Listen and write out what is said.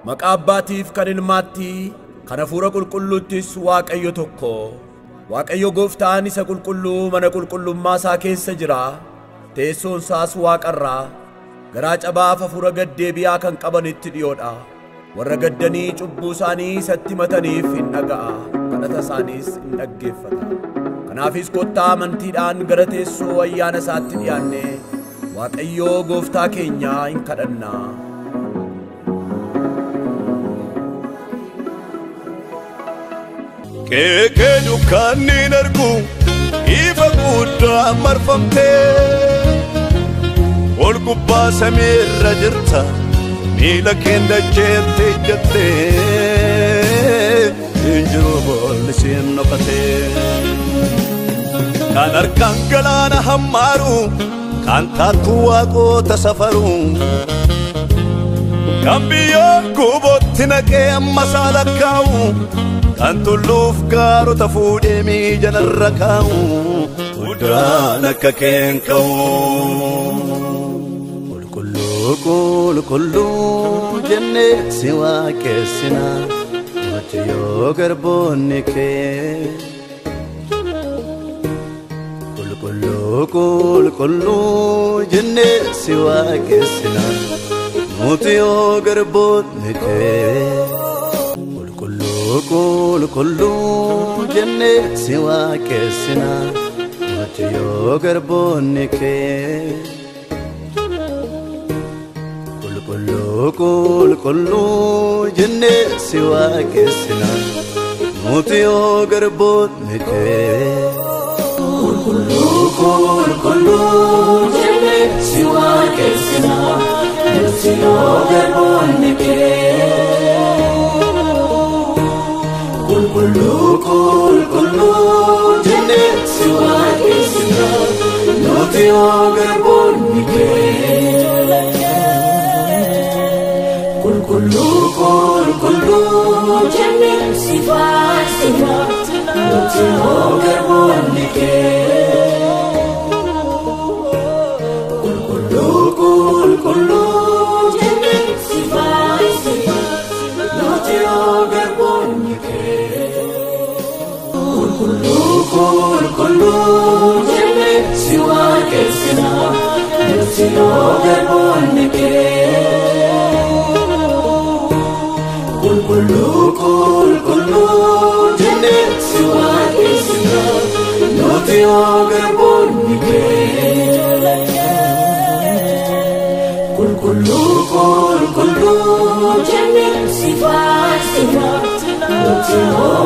Maqaa Abbaatiif kan Ilmaatti kan Hafuura Qulqulluuttis Waaqayyo tokko. Waaqayyo Gooftaan isa qulqulluu mana qulqullummaa isaa keessa jira. Teessoon isaas waaqarraa. Garaa cabaaf hafuura gaddeebi'aa kan qabanitti dhiyoodha. Warra gaddanii cubbuu isaanii isatti mataniif hin dhaga'a. Kadhata isaaniis hin dhaggeeffata. Kanaafis kottaa amantiidhaan gara teessoo ayyaana isaatti dhiyaanne Waaqayyoo Gooftaa keenya hin kadhannaa. Keke dukkanni nargu ifa guddaa marfamtee ol gubbaa samiirra jirta miila keenya jettee jettee injiru boolli siin noqatee kan harkaan galaana hammaaru kan taatu waaqota safaru kan biyyoon gubootti naqee amma saalakkaa'u kan tulluuf gaarota fuudhee miijanarra kaa'u udaan akka keen ka'u qulqulluu qulqulluu jennee si waaqessina nuti yoo garboonni kee qulqulluu qulqulluu jennee si waaqessina nuti yoo garboonni kee qulqulluu jennee si waaqessina nuti yoo garboonni kee qulqulluu qulqulluu jennee si waaqessina nuti yoo garboonni kee qulqulluu qulqulluu jennee si waaqessina nuti yoo garboonni kee qulqulluu jennee si waaqessina nuti yoo garboonni kee qulqulluu jennee si waaqessina nuti yoo garboonni kee qulqulluu jennee si waaqessina nuti yoo garboonni kee qulqulluu jennee si waaqessina nuti yoo garboonni kee qulqulluu jennee si waaqessina nuti yoo garboonni kee qulqulluu jennee si waaqessina nuti yoo